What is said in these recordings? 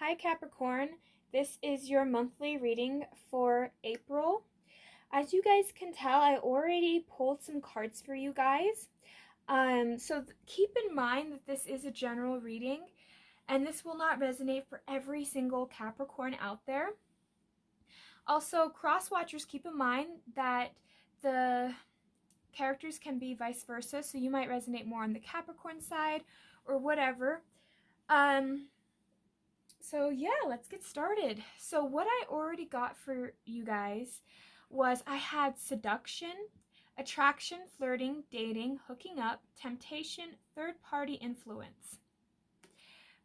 Hi Capricorn, this is your monthly reading for April. As you guys can tell, I already pulled some cards for you guys. So keep in mind that this is a general reading and this will not resonate for every single Capricorn out there. Also, cross watchers, keep in mind that the characters can be vice versa, so you might resonate more on the Capricorn side or whatever. So yeah, let's get started. So what I already got for you guys was I had seduction, attraction, flirting, dating, hooking up, temptation, third-party influence.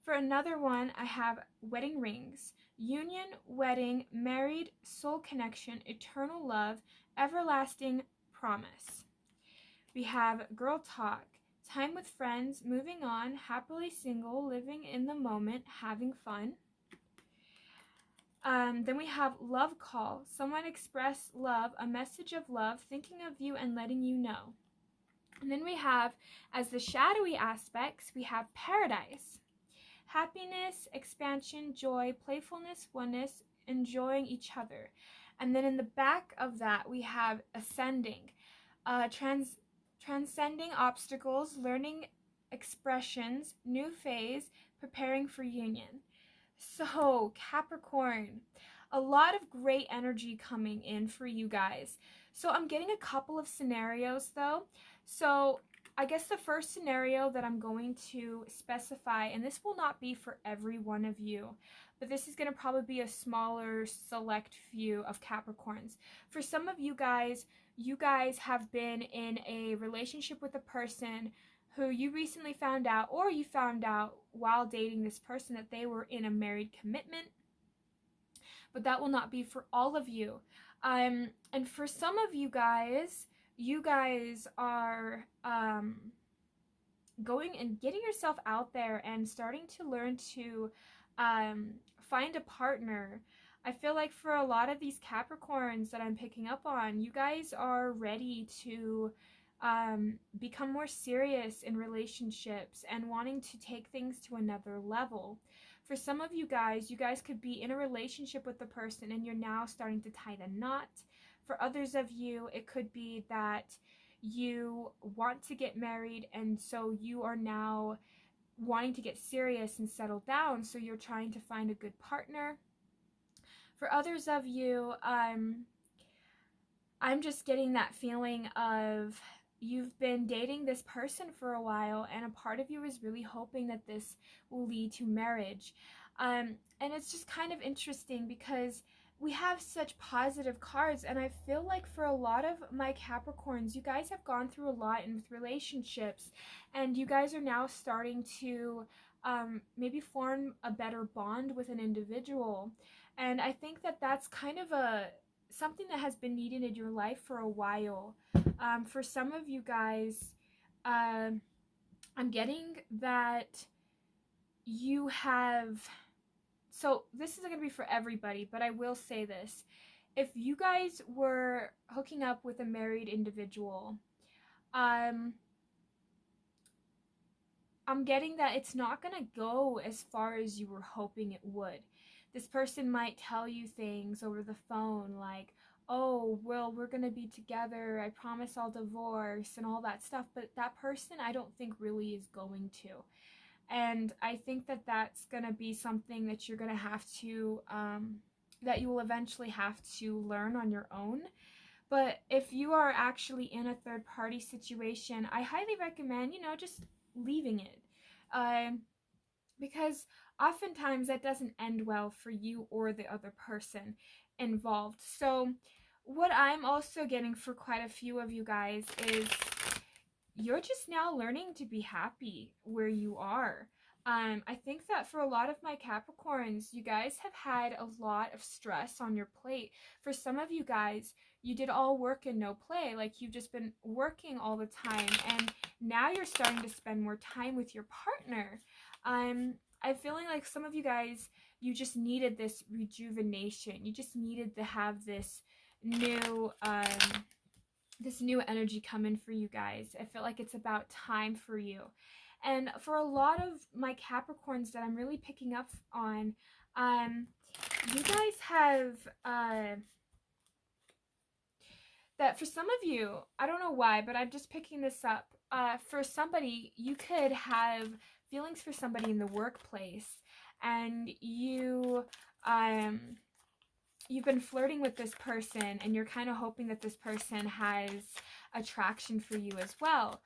For another one, I have wedding rings, union, wedding, married, soul connection, eternal love, everlasting promise. We have girl talk, time with friends, moving on, happily single, living in the moment, having fun. Then we have love call, someone express love, a message of love, thinking of you and letting you know. And then we have, as the shadowy aspects, we have paradise, happiness, expansion, joy, playfulness, oneness, enjoying each other. And then in the back of that, we have ascending, transcending obstacles, learning expressions, new phase, preparing for union. So, Capricorn, a lot of great energy coming in for you guys. So I'm getting a couple of scenarios though. So I guess the first scenario that I'm going to specify, and this will not be for every one of you, but this is going to probably be a smaller select few of Capricorns. For some of you guys have been in a relationship with a person who you recently found out, or you found out while dating this person that they were in a married commitment. But that will not be for all of you. And for some of you guys are going and getting yourself out there and starting to learn to find a partner. I feel like for a lot of these Capricorns that I'm picking up on, you guys are ready to become more serious in relationships and wanting to take things to another level. For some of you guys could be in a relationship with the person and you're now starting to tie the knot. For others of you, it could be that you want to get married and so you are now wanting to get serious and settle down, so you're trying to find a good partner. For others of you, I'm just getting that feeling of you've been dating this person for a while and a part of you is really hoping that this will lead to marriage. And it's just kind of interesting because we have such positive cards, and I feel like for a lot of my Capricorns, you guys have gone through a lot in with relationships, and you guys are now starting to maybe form a better bond with an individual. And I think that that's kind of something that has been needed in your life for a while. For some of you guys, I'm getting that you have, so this isn't going to be for everybody, but I will say this. If you guys were hooking up with a married individual, I'm getting that it's not going to go as far as you were hoping it would. This person might tell you things over the phone like, oh, well, we're going to be together, I promise I'll divorce, and all that stuff. But that person, I don't think really is going to. And I think that that's going to be something that you're going to have to, that you will eventually have to learn on your own. But if you are actually in a third-party situation, I highly recommend, just leaving it. Because oftentimes that doesn't end well for you or the other person involved. So what I'm also getting for quite a few of you guys is you're just now learning to be happy where you are. I think that for a lot of my Capricorns, you guys have had a lot of stress on your plate. For some of you guys, you did all work and no play. Like, you've just been working all the time, and now you're starting to spend more time with your partner. I'm feeling like some of you guys, you just needed this rejuvenation. You just needed to have new this new energy coming for you guys. I feel like it's about time for you. And for a lot of my Capricorns that I'm really picking up on, you guys have that for some of you, I don't know why, but I'm just picking this up. For somebody, you could have feelings for somebody in the workplace, and you've been flirting with this person, and you're kind of hoping that this person has attraction for you as well.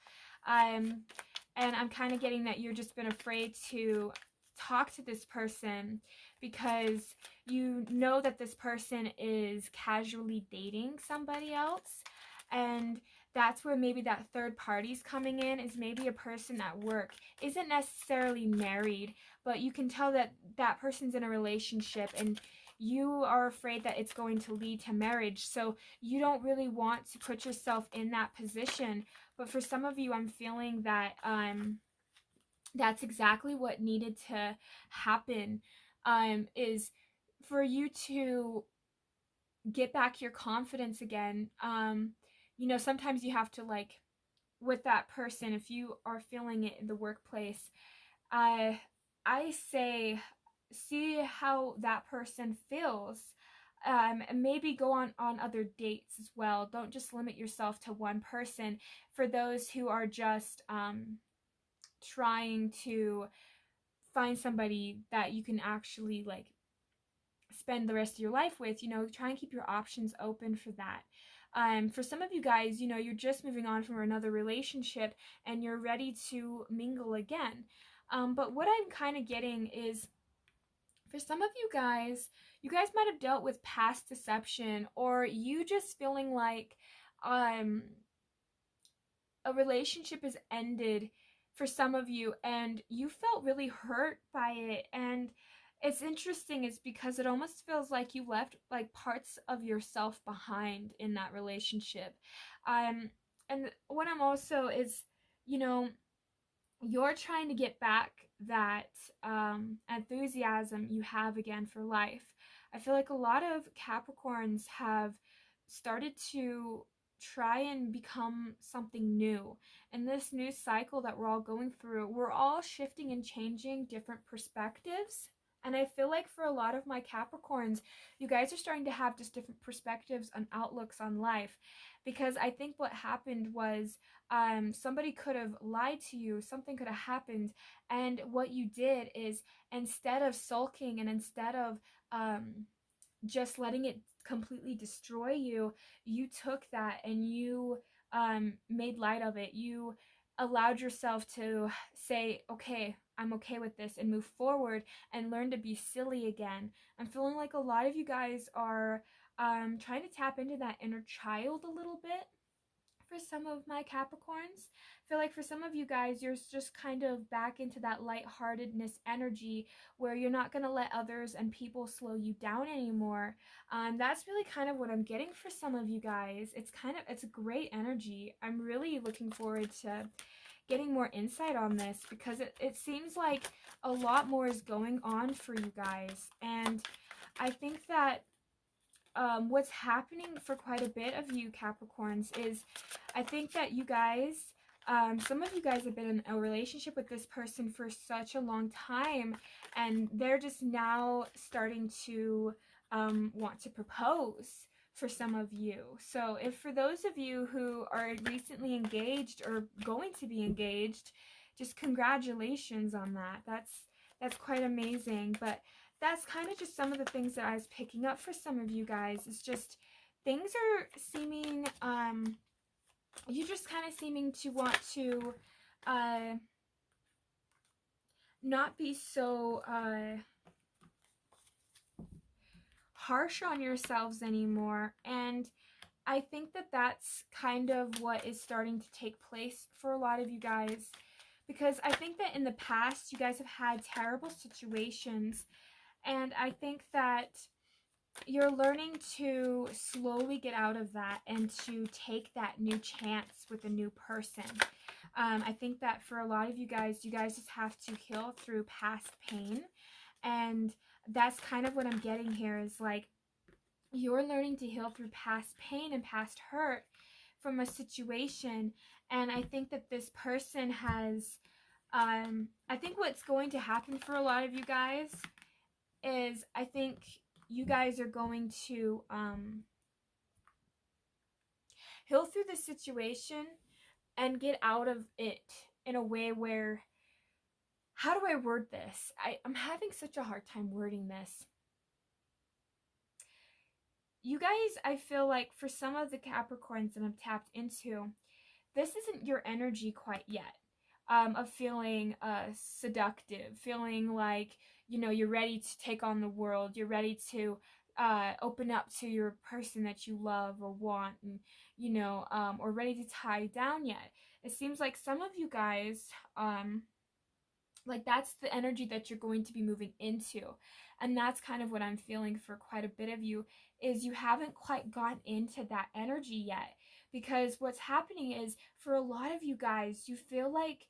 And I'm kind of getting that you've just been afraid to talk to this person because you know that this person is casually dating somebody else. And that's where maybe that third party's coming in, is maybe a person at work isn't necessarily married, but you can tell that that person's in a relationship, and you are afraid that it's going to lead to marriage. So you don't really want to put yourself in that position. But for some of you, I'm feeling that that's exactly what needed to happen, is for you to get back your confidence again. Sometimes you have to, like, with that person, if you are feeling it in the workplace, I say, see how that person feels, and maybe go on other dates as well. Don't just limit yourself to one person. For those who are just trying to find somebody that you can actually, like, spend the rest of your life with, try and keep your options open for that. For some of you guys, you're just moving on from another relationship and you're ready to mingle again. But what I'm kind of getting is, for some of you guys might have dealt with past deception, or you just feeling like a relationship has ended for some of you, and you felt really hurt by it. And it's interesting, is because it almost feels like you left, like, parts of yourself behind in that relationship. And what I'm also is, you're trying to get back that enthusiasm you have again for life. I feel like a lot of Capricorns have started to try and become something new. And this new cycle that we're all going through, we're all shifting and changing different perspectives. And I feel like for a lot of my Capricorns, you guys are starting to have just different perspectives and outlooks on life. Because I think what happened was, somebody could have lied to you, something could have happened, and what you did is, instead of sulking and instead of just letting it completely destroy you, you took that and you made light of it. You allowed yourself to say, okay, I'm okay with this, and move forward and learn to be silly again. I'm feeling like a lot of you guys are trying to tap into that inner child a little bit. For some of my Capricorns, I feel like for some of you guys, you're just kind of back into that lightheartedness energy where you're not going to let others and people slow you down anymore. That's really kind of what I'm getting for some of you guys. It's a great energy. I'm really looking forward to getting more insight on this, because it seems like a lot more is going on for you guys. And I think that what's happening for quite a bit of you Capricorns is, I think that you guys, some of you guys have been in a relationship with this person for such a long time, and they're just now starting to want to propose for some of you. So if for those of you who are recently engaged or going to be engaged, just congratulations on that. That's quite amazing. But that's kind of just some of the things that I was picking up for some of you guys. It's just things are seeming, you just kind of seeming to want to not be so harsh on yourselves anymore. And I think that that's kind of what is starting to take place for a lot of you guys, because I think that in the past you guys have had terrible situations, and I think that you're learning to slowly get out of that and to take that new chance with a new person. I think that for a lot of you guys just have to heal through past pain, and that's kind of what I'm getting here is like you're learning to heal through past pain and past hurt from a situation. And I think that this person has I think what's going to happen for a lot of you guys is I think you guys are going to heal through the situation and get out of it in a way where, how do I word this? I'm having such a hard time wording this. You guys, I feel like for some of the Capricorns that I'm tapped into, this isn't your energy quite yet. Of feeling seductive, feeling like, you know, you're ready to take on the world, you're ready to open up to your person that you love or want, and you know, or ready to tie down yet. It seems like some of you guys, like that's the energy that you're going to be moving into, and that's kind of what I'm feeling for quite a bit of you, is you haven't quite gotten into that energy yet, because what's happening is for a lot of you guys, you feel like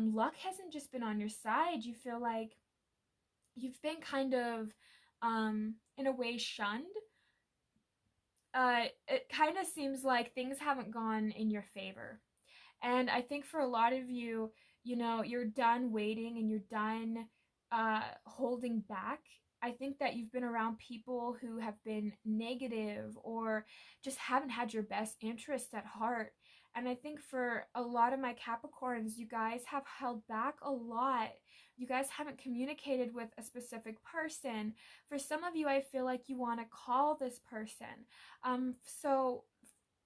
luck hasn't just been on your side. You feel like you've been kind of in a way shunned. It kind of seems like things haven't gone in your favor. And I think for a lot of you, you know, you're done waiting and you're done holding back. I think that you've been around people who have been negative or just haven't had your best interest at heart. And I think for a lot of my Capricorns, you guys have held back a lot. You guys haven't communicated with a specific person. For some of you, I feel like you want to call this person. So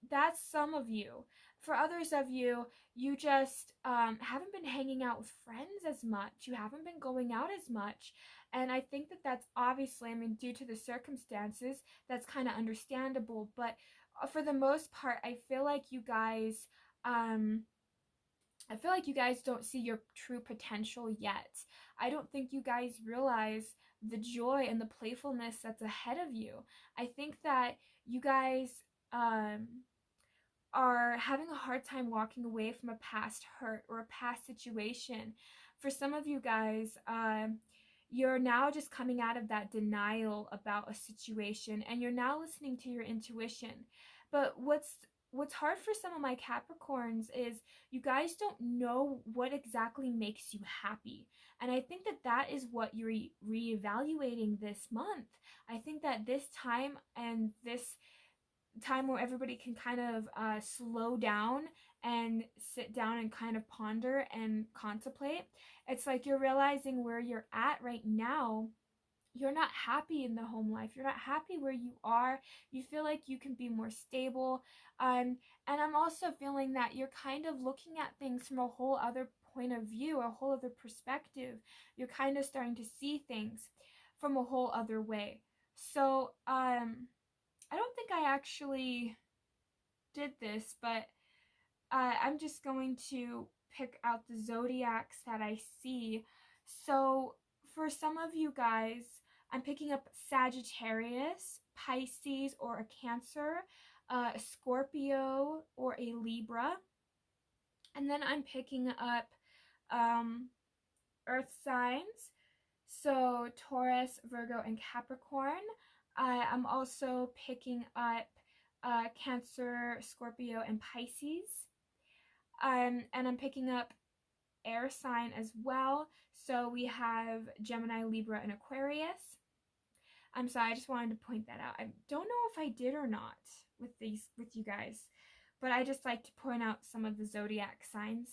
that's some of you. For others of you, you just haven't been hanging out with friends as much. You haven't been going out as much. And I think that that's obviously, I mean, due to the circumstances, that's kind of understandable. But for the most part, I feel like you guys, don't see your true potential yet. I don't think you guys realize the joy and the playfulness that's ahead of you. I think that you guys, are having a hard time walking away from a past hurt or a past situation. For some of you guys, you're now just coming out of that denial about a situation, and you're now listening to your intuition. But what's hard for some of my Capricorns is you guys don't know what exactly makes you happy. And I think that that is what you're reevaluating this month. I think that this time, and this time where everybody can kind of slow down and sit down and kind of ponder and contemplate, it's like you're realizing where you're at right now. You're not happy in the home life. You're not happy where you are. You feel like you can be more stable. And I'm also feeling that you're kind of looking at things from a whole other point of view, a whole other perspective. You're kind of starting to see things from a whole other way. So, I don't think I actually did this, but I'm just going to pick out the zodiacs that I see. So for some of you guys, I'm picking up Sagittarius, Pisces, or a Cancer, a Scorpio, or a Libra. And then I'm picking up Earth signs, so Taurus, Virgo, and Capricorn. I'm also picking up Cancer, Scorpio, and Pisces. And I'm picking up air sign as well. So we have Gemini, Libra, and Aquarius. I'm sorry, I just wanted to point that out. I don't know if I did or not with you guys, but I just like to point out some of the zodiac signs.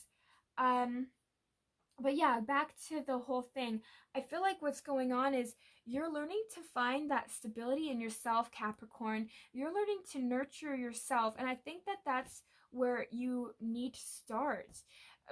But yeah, back to the whole thing. I feel like what's going on is you're learning to find that stability in yourself, Capricorn. You're learning to nurture yourself. And I think that that's where you need to start.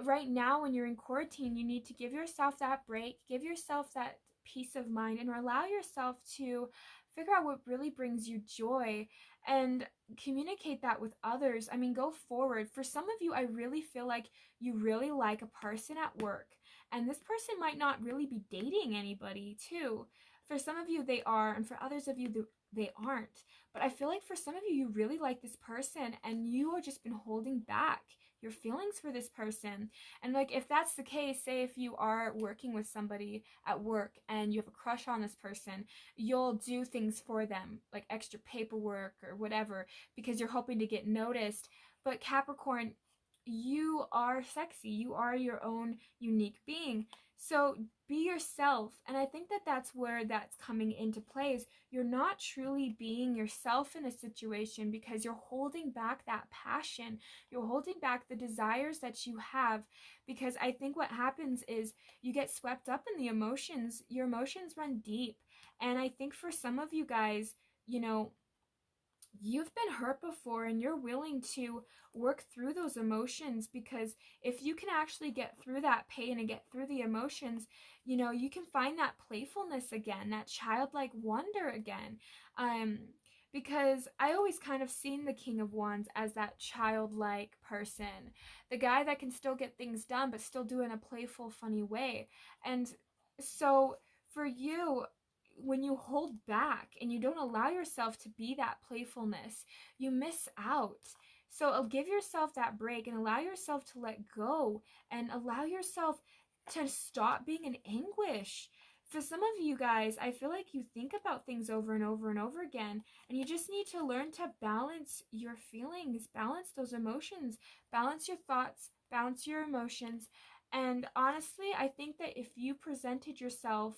Right now, when you're in quarantine, you need to give yourself that break, give yourself that peace of mind, and allow yourself to figure out what really brings you joy and communicate that with others. I mean, go forward. For some of you, I really feel like you really like a person at work, and this person might not really be dating anybody, too. For some of you, they are, and for others of you, they aren't. But I feel like for some of you, you really like this person, and you have just been holding back your feelings for this person. And like, if that's the case, say if you are working with somebody at work and you have a crush on this person, you'll do things for them, like extra paperwork or whatever, because you're hoping to get noticed. But Capricorn, you are sexy. You are your own unique being. So be yourself. And I think that that's where that's coming into play, is you're not truly being yourself in a situation because you're holding back that passion. You're holding back the desires that you have, because I think what happens is you get swept up in the emotions. Your emotions run deep. And I think for some of you guys, you know, you've been hurt before and you're willing to work through those emotions, because if you can actually get through that pain and get through the emotions, you know, you can find that playfulness again, that childlike wonder again. um because I always kind of seen the King of Wands as that childlike person, the guy that can still get things done but still do it in a playful, funny way. And so for you, when you hold back and you don't allow yourself to be that playfulness, you miss out. So give yourself that break and allow yourself to let go and allow yourself to stop being in anguish. For some of you guys, I feel like you think about things over and over and over again, and you just need to learn to balance your feelings, balance those emotions, balance your thoughts, balance your emotions. And honestly, I think that if you presented yourself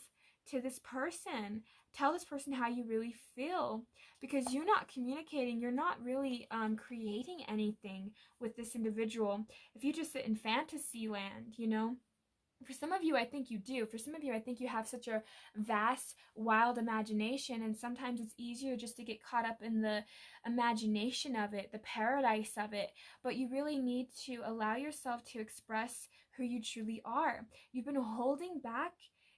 to this person, tell this person how you really feel, because you're not communicating, you're not really creating anything with this individual if you just sit in fantasy land, you know. For some of you, I think you do. For some of you, I think you have such a vast, wild imagination, and sometimes it's easier just to get caught up in the imagination of it, the paradise of it. But you really need to allow yourself to express who you truly are. You've been holding back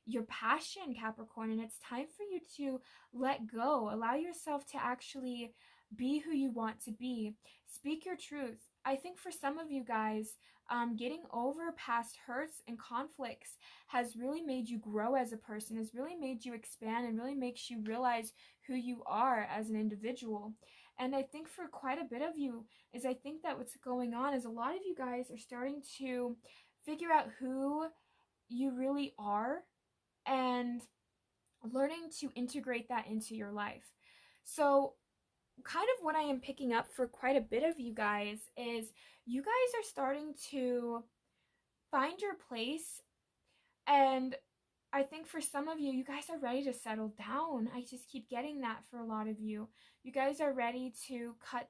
your passion, Capricorn, and it's time for you to let go. Allow yourself to actually be who you want to be. Speak your truth. I think for some of you guys, getting over past hurts and conflicts has really made you grow as a person, has really made you expand, and really makes you realize who you are as an individual. And I think for quite a bit of you, is I think that what's going on is a lot of you guys are starting to figure out who you really are and learning to integrate that into your life. So kind of what I am picking up for quite a bit of you guys is you guys are starting to find your place. And I think for some of you, you guys are ready to settle down. I just keep getting that for a lot of you. You guys are ready to cut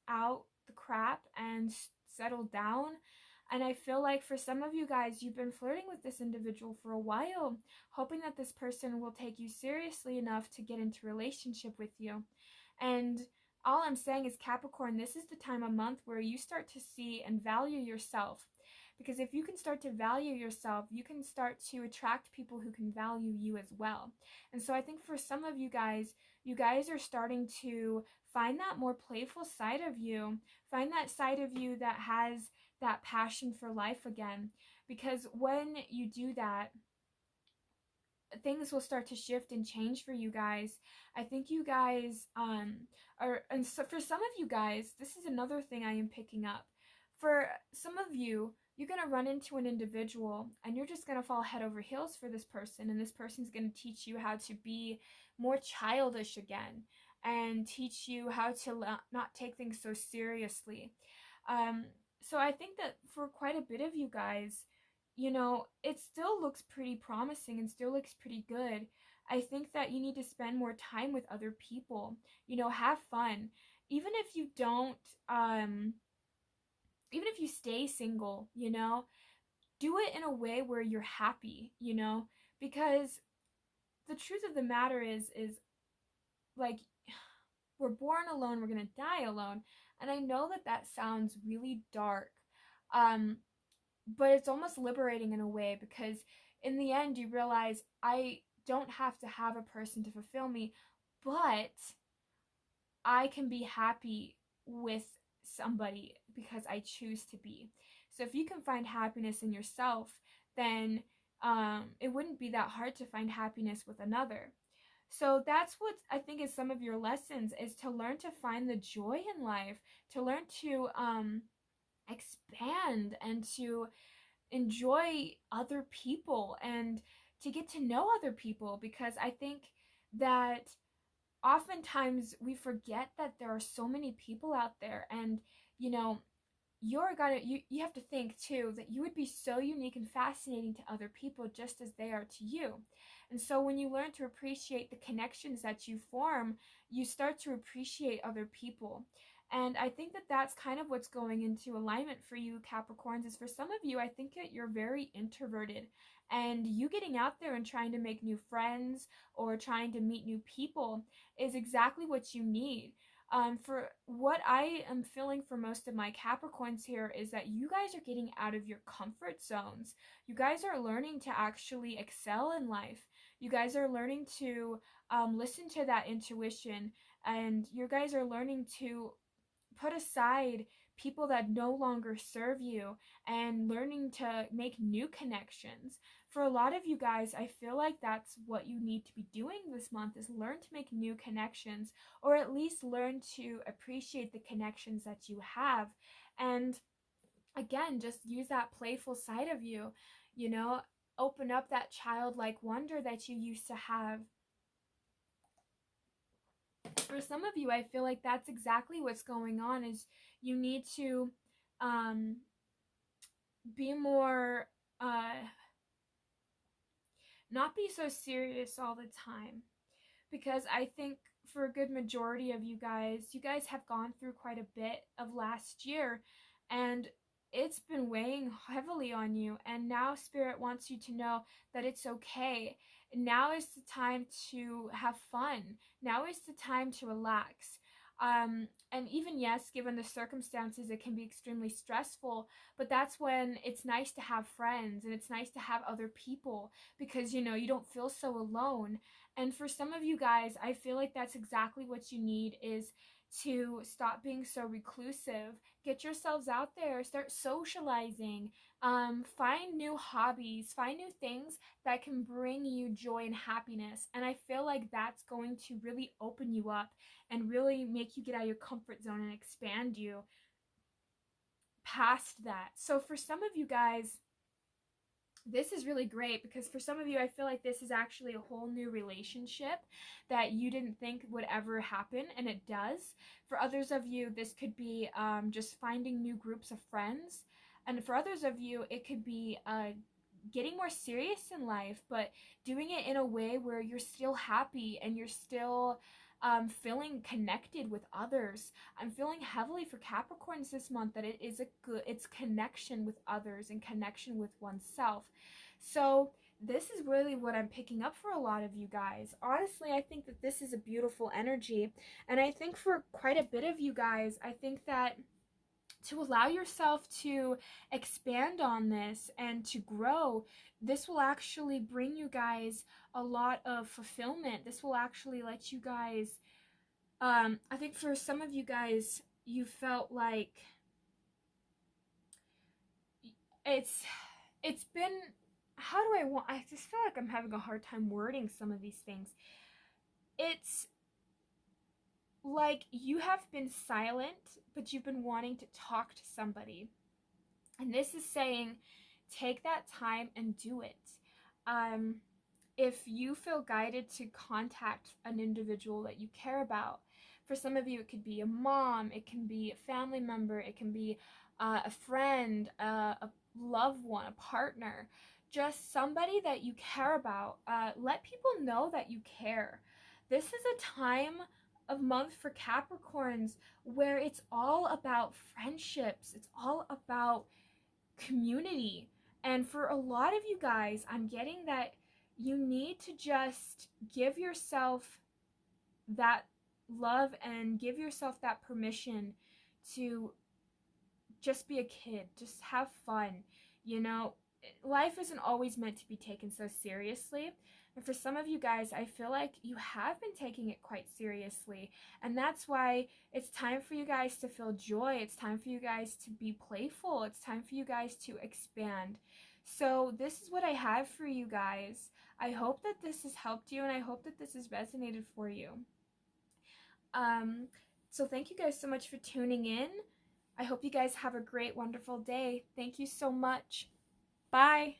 out the crap and settle down. And I feel like for some of you guys, you've been flirting with this individual for a while, hoping that this person will take you seriously enough to get into a relationship with you. And all I'm saying is, Capricorn, this is the time of month where you start to see and value yourself. Because if you can start to value yourself, you can start to attract people who can value you as well. And so I think for some of you guys are starting to find that more playful side of you, find that side of you that has that passion for life again. Because when you do that, things will start to shift and change for you guys. I think you guys are, and so for some of you guys, this is another thing I am picking up. For some of you, you're going to run into an individual and you're just going to fall head over heels for this person, and this person's going to teach you how to be more childish again and teach you how to not take things so seriously. So I think that for quite a bit of you guys, you know, it still looks pretty promising and still looks pretty good. I think that you need to spend more time with other people, you know, have fun. Even if you don't, even if you stay single, you know, do it in a way where you're happy, you know, because the truth of the matter is like, we're born alone, we're gonna die alone. And I know that that sounds really dark. Um, but it's almost liberating in a way, because in the end you realize I don't have to have a person to fulfill me. but I can be happy with somebody because I choose to be. So if you can find happiness in yourself, then it wouldn't be that hard to find happiness with another. So that's what I think is some of your lessons, is to learn to find the joy in life, to learn to expand and to enjoy other people and to get to know other people, because I think that oftentimes we forget that there are so many people out there, and you know, you have to think too that you would be so unique and fascinating to other people just as they are to you. And so when you learn to appreciate the connections that you form, you start to appreciate other people. And I think that that's kind of what's going into alignment for you Capricorns. Is for some of you, I think that you're very introverted, and you getting out there and trying to make new friends or trying to meet new people is exactly what you need. For what I am feeling for most of my Capricorns here is that you guys are getting out of your comfort zones. You guys are learning to actually excel in life. You guys are learning to listen to that intuition, and you guys are learning to put aside people that no longer serve you and learning to make new connections. For a lot of you guys, I feel like that's what you need to be doing this month, is learn to make new connections, or at least learn to appreciate the connections that you have. And again, just use that playful side of you, you know, open up that childlike wonder that you used to have. For some of you, I feel like that's exactly what's going on, is you need to um, be more, not be so serious all the time. Because I think for a good majority of you guys have gone through quite a bit of last year, and it's been weighing heavily on you. And now Spirit wants you to know that it's okay. Now is the time to have fun. Now is the time to relax. And even, yes, given the circumstances, it can be extremely stressful, but that's when it's nice to have friends and it's nice to have other people, because you know, you don't feel so alone. And for some of you guys, I feel like that's exactly what you need, is to stop being so reclusive. Get yourselves out there, start socializing, find new hobbies, find new things that can bring you joy and happiness. And I feel like that's going to really open you up and really make you get out of your comfort zone and expand you past that. So for some of you guys, this is really great, because for some of you, I feel like this is actually a whole new relationship that you didn't think would ever happen, and it does. For others of you, this could be just finding new groups of friends. And for others of you, it could be getting more serious in life, but doing it in a way where you're still happy and you're still feeling connected with others. I'm feeling heavily for Capricorns this month that it's connection with others and connection with oneself. So this is really what I'm picking up for a lot of you guys. Honestly, I think that this is a beautiful energy. And I think for quite a bit of you guys, I think that to allow yourself to expand on this and to grow, this will actually bring you guys a lot of fulfillment. This will actually let you guys, I think for some of you guys, you felt like it's been, I just feel like I'm having a hard time wording some of these things. It's like you have been silent, but you've been wanting to talk to somebody. And this is saying, take that time and do it. If you feel guided to contact an individual that you care about, for some of you, it could be a mom, it can be a family member, it can be a friend, a loved one, a partner, just somebody that you care about. Let people know that you care. This is a time of month for Capricorns where it's all about friendships. It's all about community. And for a lot of you guys, I'm getting that you need to just give yourself that love and give yourself that permission to just be a kid, just have fun. You know, life isn't always meant to be taken so seriously. And for some of you guys, I feel like you have been taking it quite seriously. And that's why it's time for you guys to feel joy. It's time for you guys to be playful. It's time for you guys to expand. So this is what I have for you guys. I hope that this has helped you, and I hope that this has resonated for you. So thank you guys so much for tuning in. I hope you guys have a great, wonderful day. Thank you so much. Bye.